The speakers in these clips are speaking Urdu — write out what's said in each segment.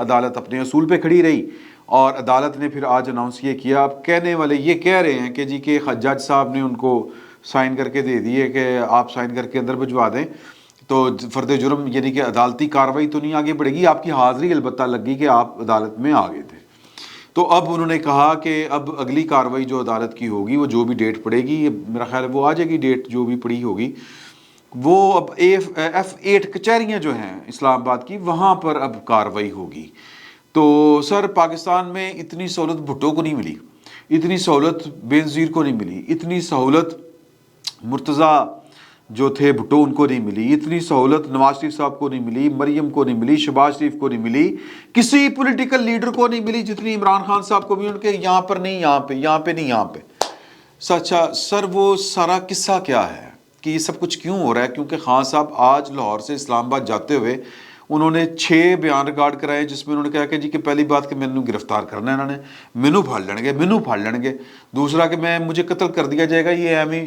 عدالت اپنے اصول پہ کھڑی رہی، اور عدالت نے پھر آج اناؤنس یہ کیا. اب کہنے والے یہ کہہ رہے ہیں کہ جی کہ جج صاحب نے ان کو سائن کر کے دے دیے کہ آپ سائن کر کے اندر بھجوا دیں، تو فرد جرم یعنی کہ عدالتی کارروائی تو نہیں آگے بڑھے گی، آپ کی حاضری البتہ لگ گئی کہ آپ عدالت میں آ گئے تھے. تو اب انہوں نے کہا کہ اب اگلی کارروائی جو عدالت کی ہوگی، وہ جو بھی ڈیٹ پڑے گی، میرا خیال ہے وہ آ جائے گی ڈیٹ جو بھی پڑی ہوگی، وہ اب F8 کچہریاں جو ہیں اسلام آباد کی، وہاں پر اب کارروائی ہوگی. تو سر پاکستان میں اتنی سہولت بھٹو کو نہیں ملی، اتنی سہولت بینظیر کو نہیں ملی، اتنی سہولت مرتضیٰ جو تھے بھٹو ان کو نہیں ملی، اتنی سہولت نواز شریف صاحب کو نہیں ملی، مریم کو نہیں ملی، شہباز شریف کو نہیں ملی، کسی پولیٹیکل لیڈر کو نہیں ملی جتنی عمران خان صاحب کو بھی، ان کے یہاں پر نہیں، یہاں پہ، یہاں پہ نہیں، یہاں پہ. سچا سر وہ سارا قصہ کیا ہے کہ یہ سب کچھ کیوں ہو رہا ہے؟ کیونکہ خان صاحب آج لاہور سے اسلام آباد جاتے ہوئے انہوں نے 6 بیان ریکارڈ کرائے، جس میں انہوں نے کہا کہ جی کہ پہلی بات کہ مینوں گرفتار کرنا ہے انہوں نے، مینوں پھڑ لین گے، دوسرا کہ مجھے قتل کر دیا جائے گا، یہ ایویں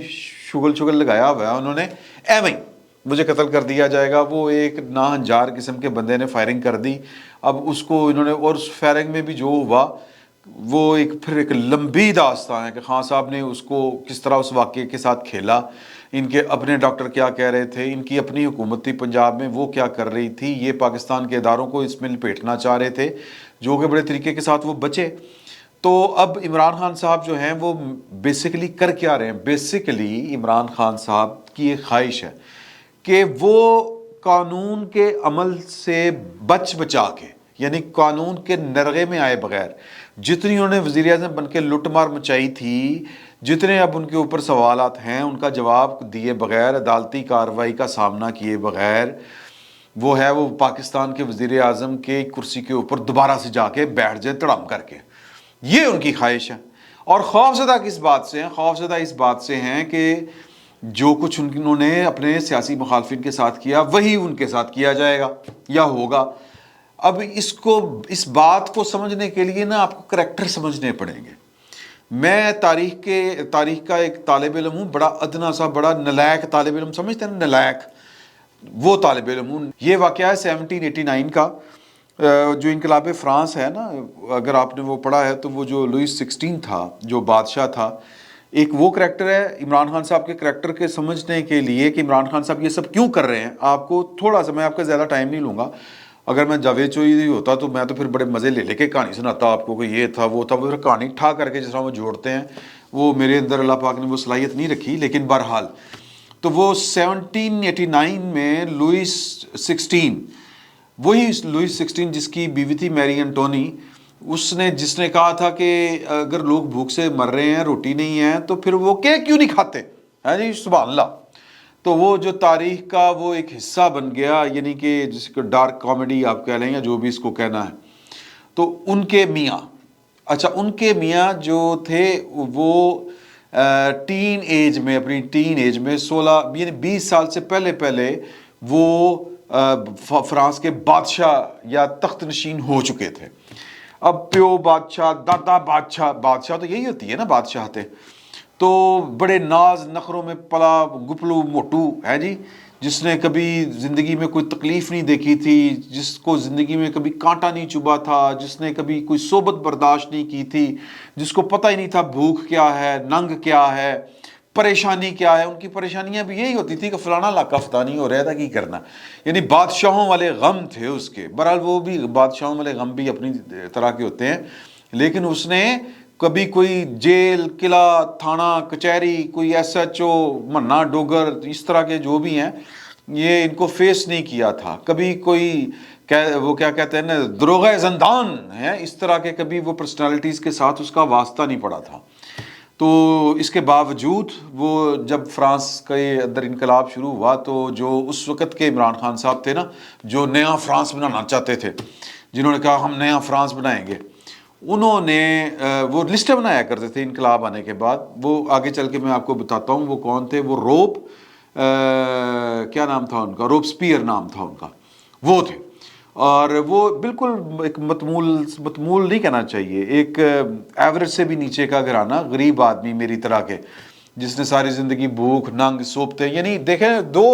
شگل لگایا ہوا ہے انہوں نے، ایویں مجھے قتل کر دیا جائے گا. وہ ایک ناہنجار قسم کے بندے نے فائرنگ کر دی. اب اس کو انہوں نے، اور اس فائرنگ میں بھی جو ہوا وہ پھر ایک لمبی داستان ہے کہ خان صاحب نے اس کو کس طرح اس واقعے کے ساتھ کھیلا، ان کے اپنے ڈاکٹر کیا کہہ رہے تھے، ان کی اپنی حکومت تھی پنجاب میں وہ کیا کر رہی تھی، یہ پاکستان کے اداروں کو اس میں لپیٹنا چاہ رہے تھے، جو کہ بڑے طریقے کے ساتھ وہ بچے. تو اب عمران خان صاحب جو ہیں وہ بیسیکلی کر کیا رہے ہیں؟ بیسیکلی عمران خان صاحب کی ایک خواہش ہے کہ وہ قانون کے عمل سے بچا کے، یعنی قانون کے نرغے میں آئے بغیر، جتنی انہوں نے وزیر اعظم بن کے لٹ مار مچائی تھی، جتنے اب ان کے اوپر سوالات ہیں، ان کا جواب دیے بغیر، عدالتی کارروائی کا سامنا کیے بغیر، وہ پاکستان کے وزیر اعظم کے کرسی کے اوپر دوبارہ سے جا کے بیٹھ جائے تڑام کر کے. یہ ان کی خواہش ہے. اور خوفزدہ کس بات سے ہیں؟ خوفزدہ اس بات سے ہیں کہ جو کچھ انہوں نے اپنے سیاسی مخالفین کے ساتھ کیا وہی ان کے ساتھ کیا جائے گا یا ہوگا. اب اس بات کو سمجھنے کے لیے نا آپ کو کریکٹر سمجھنے پڑیں گے. میں تاریخ کا ایک طالب علم ہوں، بڑا ادنا سا، بڑا نلائق طالب علم، سمجھتے ہیں نلائق، وہ طالب علم ہوں. یہ واقعہ ہے 1789 کا، جو انقلاب فرانس ہے نا، اگر آپ نے وہ پڑھا ہے تو وہ جو لوئس 16 تھا، جو بادشاہ تھا، ایک وہ کریکٹر ہے. عمران خان صاحب کے کریکٹر کے سمجھنے کے لیے کہ عمران خان صاحب یہ سب کیوں کر رہے ہیں، آپ کو تھوڑا سا، میں آپ کا زیادہ ٹائم نہیں لوں گا. اگر میں جاوید چوہدری ہوتا تو میں تو پھر بڑے مزے لے کے کہانی سناتا آپ کو کہ یہ تھا وہ تھا، وہ پھر کہانی ٹھا کر کے جس طرح وہ جوڑتے ہیں، وہ میرے اندر اللہ پاک نے وہ صلاحیت نہیں رکھی. لیکن بہرحال تو وہ 1789 میں لوئس 16، وہی لوئس 16 جس کی بیوی تھی میری انٹونی، جس نے کہا تھا کہ اگر لوگ بھوک سے مر رہے ہیں، روٹی نہیں ہے، تو پھر وہ کیوں نہیں کھاتے، ہے جی، سبحان اللہ. تو وہ جو تاریخ کا وہ ایک حصہ بن گیا، یعنی کہ جس کو ڈارک کامیڈی آپ کہہ لیں یا جو بھی اس کو کہنا ہے. تو ان کے میاں جو تھے وہ ٹین ایج میں، اپنی ٹین ایج میں 16 یعنی 20 سال سے پہلے وہ فرانس کے بادشاہ یا تخت نشین ہو چکے تھے. اب پیو بادشاہ، دادا بادشاہ تو یہی ہوتی ہے نا، بادشاہتیں. تو بڑے ناز نخروں میں پلا گپلو موٹو ہے جی، جس نے کبھی زندگی میں کوئی تکلیف نہیں دیکھی تھی، جس کو زندگی میں کبھی کانٹا نہیں چبھا تھا، جس نے کبھی کوئی صحبت برداشت نہیں کی تھی، جس کو پتہ ہی نہیں تھا بھوک کیا ہے، ننگ کیا ہے، پریشانی کیا ہے. ان کی پریشانیاں بھی یہی ہوتی تھی کہ فلانا علاقہ فتح نہیں ہو رہا تھا، کی کرنا، یعنی بادشاہوں والے غم تھے اس کے. بہرحال وہ بھی بادشاہوں والے غم بھی اپنی طرح کے ہوتے ہیں، لیکن اس نے کبھی کوئی جیل، قلعہ، تھانہ، کچہری، کوئی SHO، منا ڈوگر، اس طرح کے جو بھی ہیں، یہ ان کو فیس نہیں کیا تھا. کبھی کوئی وہ کیا کہتے ہیں نا، دروغہ زندان ہے، اس طرح کے کبھی وہ پرسنالٹیز کے ساتھ اس کا واسطہ نہیں پڑا تھا. تو اس کے باوجود وہ جب فرانس کے اندر انقلاب شروع ہوا تو جو اس وقت کے عمران خان صاحب تھے نا، جو نیا فرانس بنانا چاہتے تھے، جنہوں نے کہا ہم نیا فرانس بنائیں گے، انہوں نے وہ لسٹیں بنایا کرتے تھے انقلاب آنے کے بعد. وہ آگے چل کے میں آپ کو بتاتا ہوں وہ کون تھے. وہ کیا نام تھا ان کا، روبسپیئر نام تھا ان کا، وہ تھے. اور وہ بالکل ایک متمول نہیں کہنا چاہیے، ایک ایوریج سے بھی نیچے کا گھرانہ، غریب آدمی میری طرح کے، جس نے ساری زندگی بھوک ننگ سوپتے، یعنی دیکھیں دو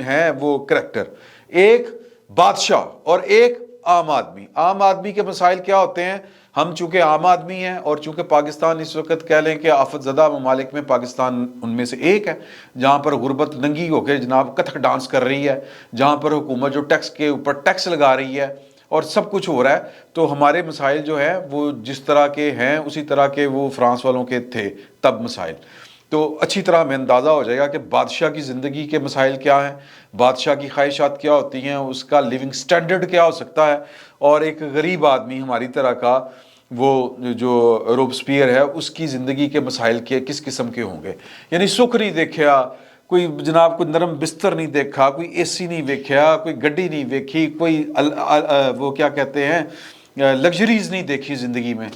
ہیں وہ کریکٹر، ایک بادشاہ اور ایک عام آدمی. عام آدمی کے مسائل کیا ہوتے ہیں؟ ہم چونکہ عام آدمی ہیں اور چونکہ پاکستان اس وقت کہہ لیں کہ آفت زدہ ممالک میں پاکستان ان میں سے ایک ہے جہاں پر غربت ننگی ہو کے جناب کتھک ڈانس کر رہی ہے، جہاں پر حکومت جو ٹیکس کے اوپر ٹیکس لگا رہی ہے اور سب کچھ ہو رہا ہے، تو ہمارے مسائل جو ہیں وہ جس طرح کے ہیں اسی طرح کے وہ فرانس والوں کے تھے تب مسائل. تو اچھی طرح ہمیں اندازہ ہو جائے گا کہ بادشاہ کی زندگی کے مسائل کیا ہیں، بادشاہ کی خواہشات کیا ہوتی ہیں، اس کا لیونگ سٹینڈرڈ کیا ہو سکتا ہے، اور ایک غریب آدمی ہماری طرح کا وہ جو روبسپیئر ہے اس کی زندگی کے مسائل کے کس قسم کے ہوں گے. یعنی سکھ نہیں دیکھا کوئی جناب، کوئی نرم بستر نہیں دیکھا، کوئی اے سی نہیں دیکھا، کوئی گڈی نہیں دیکھی، کوئی وہ کیا کہتے ہیں لگژریز نہیں دیکھی زندگی میں.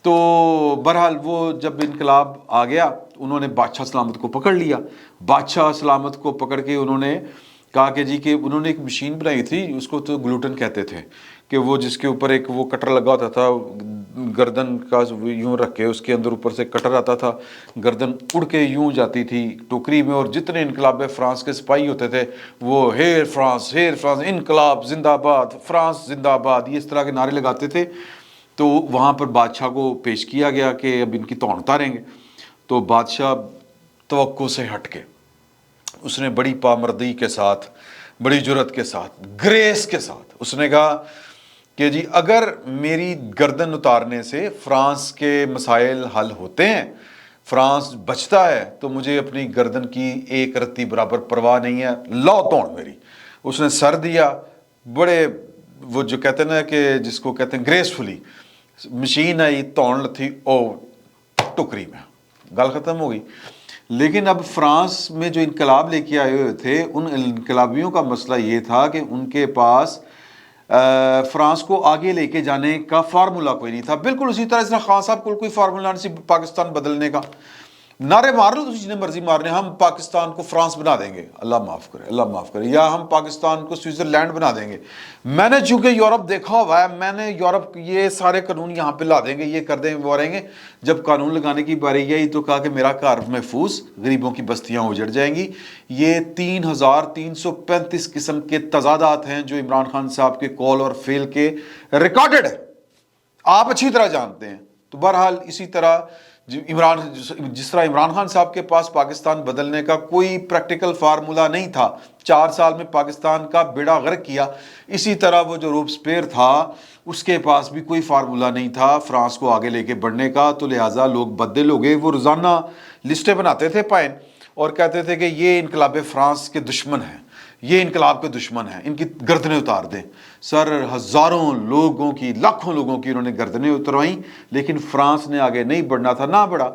تو بہرحال وہ جب انقلاب آ گیا انہوں نے بادشاہ سلامت کو پکڑ لیا. بادشاہ سلامت کو پکڑ کے انہوں نے کہا کہ جی کہ انہوں نے ایک مشین بنائی تھی، اس کو تو گلوٹن کہتے تھے، کہ وہ جس کے اوپر ایک وہ کٹر لگا ہوتا تھا گردن کا یوں رکھ کے، اس کے اندر اوپر سے کٹر آتا تھا، گردن اڑ کے یوں جاتی تھی ٹوکری میں، اور جتنے انقلاب فرانس کے سپاہی ہوتے تھے وہ ہیر فرانس، انقلاب زندہ باد، فرانس زندہ باد، یہ اس طرح کے نعرے لگاتے تھے. تو وہاں پر بادشاہ کو پیش کیا گیا کہ اب ان کی توڑ اتاریں گے. تو بادشاہ توقع سے ہٹ کے اس نے بڑی پامردی کے ساتھ، بڑی جرت کے ساتھ، گریس کے ساتھ اس نے کہا کہ جی اگر میری گردن اتارنے سے فرانس کے مسائل حل ہوتے ہیں، فرانس بچتا ہے، تو مجھے اپنی گردن کی ایک رتی برابر پرواہ نہیں ہے، لاؤ توڑ میری. اس نے سر دیا بڑے، وہ جو کہتے ہیں نا کہ جس کو کہتے ہیں گریسفلی، مشین آئی توڑ تھی او ٹکری میں، گل ختم ہو گئی. لیکن اب فرانس میں جو انقلاب لے کے آئے ہوئے تھے ان انقلابیوں کا مسئلہ یہ تھا کہ ان کے پاس فرانس کو آگے لے کے جانے کا فارمولا کوئی نہیں تھا. بالکل اسی طرح طرح خان صاحب کو کوئی فارمولا نہیں سی پاکستان بدلنے کا. نعرے مار لو جتنے مرضی مارنے، ہم پاکستان کو فرانس بنا دیں گے، اللہ معاف کرے اللہ معاف کرے، یا ہم پاکستان کو سوئٹزرلینڈ بنا دیں گے. میں نے چونکہ یورپ دیکھا ہوا ہے، میں نے یورپ یہ سارے قانون یہاں پہ لا دیں گے، یہ کر دیں گے، وہ رہیں گے. جب قانون لگانے کی باری آئی تو کہا کہ میرا گھر محفوظ، غریبوں کی بستیاں اجڑ جائیں گی. یہ 3335 قسم کے تضادات ہیں جو عمران خان صاحب کے کال اور فیل کے ریکارڈڈ ہے، آپ اچھی طرح جانتے ہیں. تو بہرحال اسی طرح جس طرح عمران خان صاحب کے پاس پاکستان بدلنے کا کوئی پریکٹیکل فارمولا نہیں تھا، 4 سال میں پاکستان کا بیڑا غرق کیا، اسی طرح وہ جو روبسپیئر تھا اس کے پاس بھی کوئی فارمولا نہیں تھا فرانس کو آگے لے کے بڑھنے کا. تو لہٰذا لوگ بدل ہو گئے. وہ روزانہ لسٹیں بناتے تھے پائن اور کہتے تھے کہ یہ انقلاب فرانس کے دشمن ہیں، یہ انقلاب کے دشمن ہیں، ان کی گردنیں اتار دیں. سر ہزاروں لوگوں کی، لاکھوں لوگوں کی انہوں نے گردنیں اتروائیں، لیکن فرانس نے آگے نہیں بڑھنا تھا، نہ بڑھا.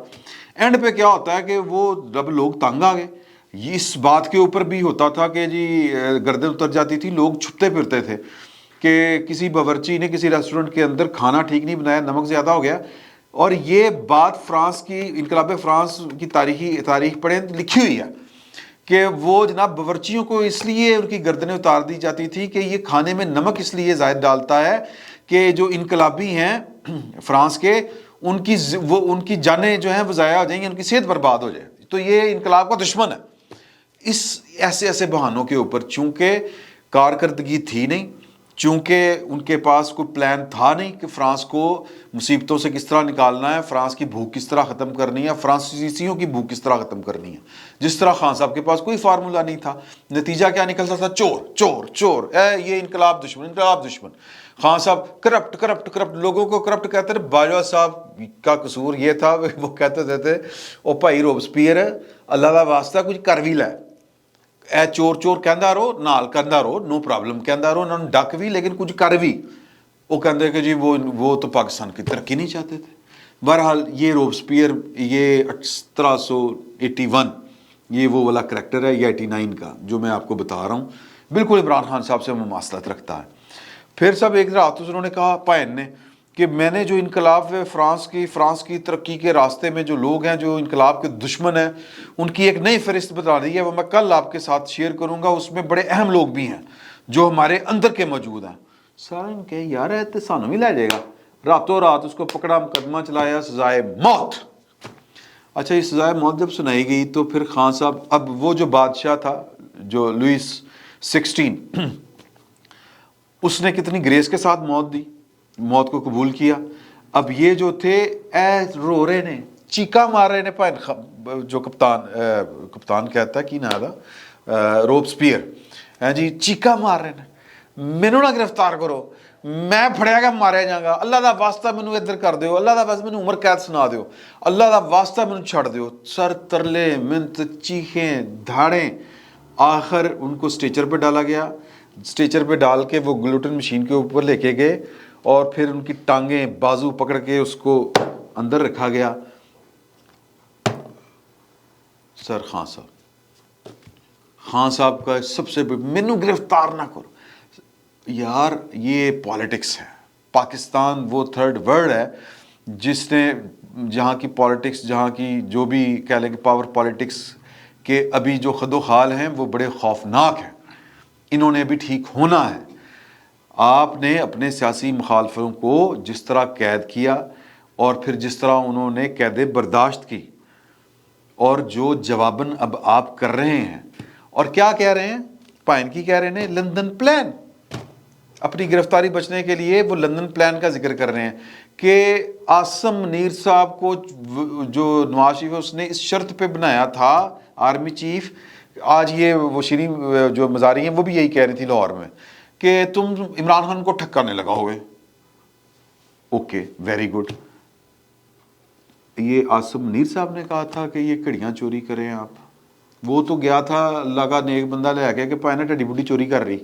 اینڈ پہ کیا ہوتا ہے کہ وہ جب لوگ تنگ آ گئے، اس بات کے اوپر بھی ہوتا تھا کہ جی گردن اتر جاتی تھی، لوگ چھپتے پھرتے تھے کہ کسی باورچی نے کسی ریسٹورنٹ کے اندر کھانا ٹھیک نہیں بنایا، نمک زیادہ ہو گیا. اور یہ بات فرانس کی، انقلاب فرانس کی تاریخ پڑھیں لکھی ہوئی ہے کہ وہ جناب باورچیوں کو اس لیے ان کی گردنیں اتار دی جاتی تھی کہ یہ کھانے میں نمک اس لیے زائد ڈالتا ہے کہ جو انقلابی ہیں فرانس کے، ان کی جانیں جو ہیں وہ ضائع ہو جائیں گی، ان کی صحت برباد ہو جائے، تو یہ انقلاب کا دشمن ہے. اس ایسے بہانوں کے اوپر چونکہ کارکردگی تھی نہیں، چونکہ ان کے پاس کوئی پلان تھا نہیں کہ فرانس کو مصیبتوں سے کس طرح نکالنا ہے، فرانس کی بھوک کس طرح ختم کرنی ہے، فرانسیسیوں کی بھوک کس طرح ختم کرنی ہے، جس طرح خان صاحب کے پاس کوئی فارمولا نہیں تھا. نتیجہ کیا نکلتا تھا؟ چور چور چور، یہ انقلاب دشمن، انقلاب دشمن. خان صاحب کرپٹ لوگوں کو کرپٹ کہتے تھے. باجوہ صاحب کا قصور یہ تھا وہ کہتے تھے او بھائی روبسپیئر اللہ کا واسطہ کچھ کر بھی لے، اے چور چور کہندا رہو، نال کہندا رہو، نو پرابلم کہندا رہو، انہوں نے ڈک بھی لیکن کچھ کر بھی. وہ کہندے کہ جی وہ تو پاکستان کی ترقی نہیں چاہتے تھے. بہرحال یہ روبسپیئر یہ 1781 یہ وہ والا کریکٹر ہے، یہ 89 کا جو میں آپ کو بتا رہا ہوں، بالکل عمران خان صاحب سے مماثلت رکھتا ہے. پھر سب ایک رات انہوں نے کہا پائن نے کہ میں نے جو انقلاب فرانس کی ترقی کے راستے میں جو لوگ ہیں جو انقلاب کے دشمن ہیں ان کی ایک نئی فہرست بتا دی ہے، وہ میں کل آپ کے ساتھ شیئر کروں گا. اس میں بڑے اہم لوگ بھی ہیں جو ہمارے اندر کے موجود ہیں. سارے ان کے یار ہے تو سانو بھی لے جائے گا. راتوں رات اس کو پکڑا، مقدمہ چلایا، سزائے موت. اچھا، یہ سزائے موت جب سنائی گئی تو پھر خان صاحب، اب وہ جو بادشاہ تھا جو لوئس 16 اس نے کتنی گریس کے ساتھ موت دی, موت کو قبول کیا. اب یہ جو تھے اے رو رہے نے, چیکا مار رہے نے, جو کپتان کہتا ہے کی نا دا روب سپیئر جی, چیکا مار رہے نے, مینوں نہ گرفتار کرو, میں پھڑیا گا ماریا جاں گا, اللہ دا واسطہ مینوں ادھر کر دیو, اللہ دا واسطہ مینوں عمر قید سنا دیو, اللہ دا واسطہ مینوں چھڑ دیو. سر ترلے منت چیخیں دھاڑیں, آخر ان کو اسٹیچر پہ ڈالا گیا. اسٹیچر پہ ڈال کے وہ گلوٹن مشین کے اوپر لے کے گئے اور پھر ان کی ٹانگیں بازو پکڑ کے اس کو اندر رکھا گیا. سر خان صاحب کا سب سے مینوں گرفتار نہ کرو. یار یہ پالیٹکس ہے. پاکستان وہ تھرڈ ورلڈ ہے جس نے, جہاں کی پالیٹکس, جہاں کی جو بھی کہہ لیں کہ پاور پالیٹکس کے ابھی جو خد و خال ہیں وہ بڑے خوفناک ہیں. انہوں نے بھی ٹھیک ہونا ہے. آپ نے اپنے سیاسی مخالفوں کو جس طرح قید کیا اور پھر جس طرح انہوں نے قید برداشت کی, اور جو جواباً اب آپ کر رہے ہیں, اور کیا کہہ رہے ہیں, پائن کی کہہ رہے ہیں لندن پلان, اپنی گرفتاری بچنے کے لیے وہ لندن پلان کا ذکر کر رہے ہیں کہ عاصم منیر صاحب کو جو نواز شریف ہے اس نے اس شرط پہ بنایا تھا آرمی چیف. آج یہ وہ شیریں جو مزاری ہیں وہ بھی یہی کہہ رہی تھی لاہور میں کہ تم عمران خان کو ٹھکانے لگا ہوئے. Okay very good. یہ عاصم منیر صاحب نے کہا تھا کہ یہ گھڑیاں چوری کریں آپ, وہ تو گیا تھا اللہ کا نیک بندہ لے کے کہ پائنا ٹڈی بڈی چوری کر رہی.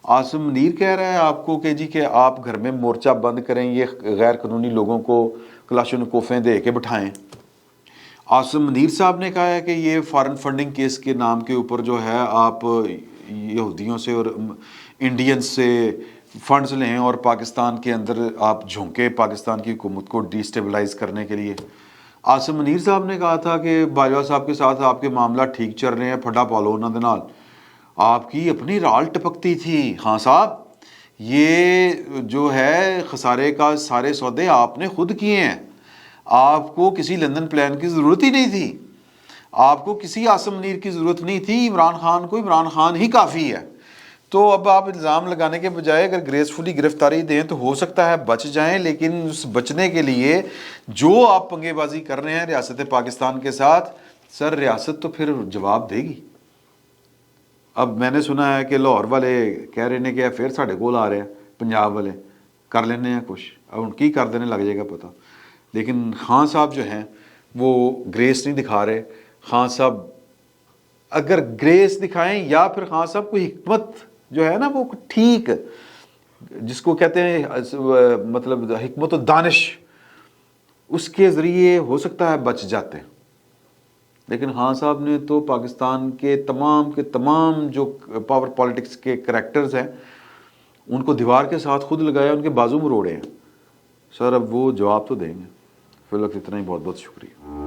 عاصم منیر کہہ رہا ہے آپ کو کہ جی کہ آپ گھر میں مورچہ بند کریں, یہ غیر قانونی لوگوں کو کلاشنکوفیں دے کے بٹھائیں. عاصم منیر صاحب نے کہا ہے کہ یہ فارن فنڈنگ کیس کے نام کے اوپر جو ہے آپ یہودیوں سے اور انڈینز سے فنڈز لیں اور پاکستان کے اندر آپ جھونکے پاکستان کی حکومت کو ڈی اسٹیبلائز کرنے کے لیے. عاصم منیر صاحب نے کہا تھا کہ باجوہ صاحب کے ساتھ آپ کے معاملہ ٹھیک چل رہے ہیں, پھڈا پالو انہاں دے نال. آپ کی اپنی رال ٹپکتی تھی. خان صاحب یہ جو ہے خسارے کا سارے سودے آپ نے خود کیے ہیں, آپ کو کسی لندن پلان کی ضرورت ہی نہیں تھی, آپ کو کسی عاصم منیر کی ضرورت نہیں تھی. عمران خان کو عمران خان ہی کافی ہے. تو اب آپ الزام لگانے کے بجائے اگر گریسفلی گرفتاری دیں تو ہو سکتا ہے بچ جائیں, لیکن اس بچنے کے لیے جو آپ پنگے بازی کر رہے ہیں ریاست پاکستان کے ساتھ, سر ریاست تو پھر جواب دے گی. اب میں نے سنا ہے کہ لاہور والے کہہ رہے ہیں کہ پھر ساڈے کول آ رہے ہیں پنجاب والے, کر لینے ہیں کچھ, اب ان کی کر دینے لگ جائے گا پتہ. لیکن خان صاحب جو ہیں وہ گریس نہیں دکھا رہے. خان صاحب اگر گریس دکھائیں یا پھر خان صاحب کوئی حکمت جو ہے نا وہ ٹھیک, جس کو کہتے ہیں مطلب حکمت و دانش, اس کے ذریعے ہو سکتا ہے بچ جاتے ہیں. لیکن خان صاحب نے تو پاکستان کے تمام جو پاور پالیٹکس کے کریکٹرز ہیں ان کو دیوار کے ساتھ خود لگایا, ان کے بازو مروڑے ہیں. سر اب وہ جواب تو دیں گے. فی الوقت اتنا ہی, بہت بہت شکریہ.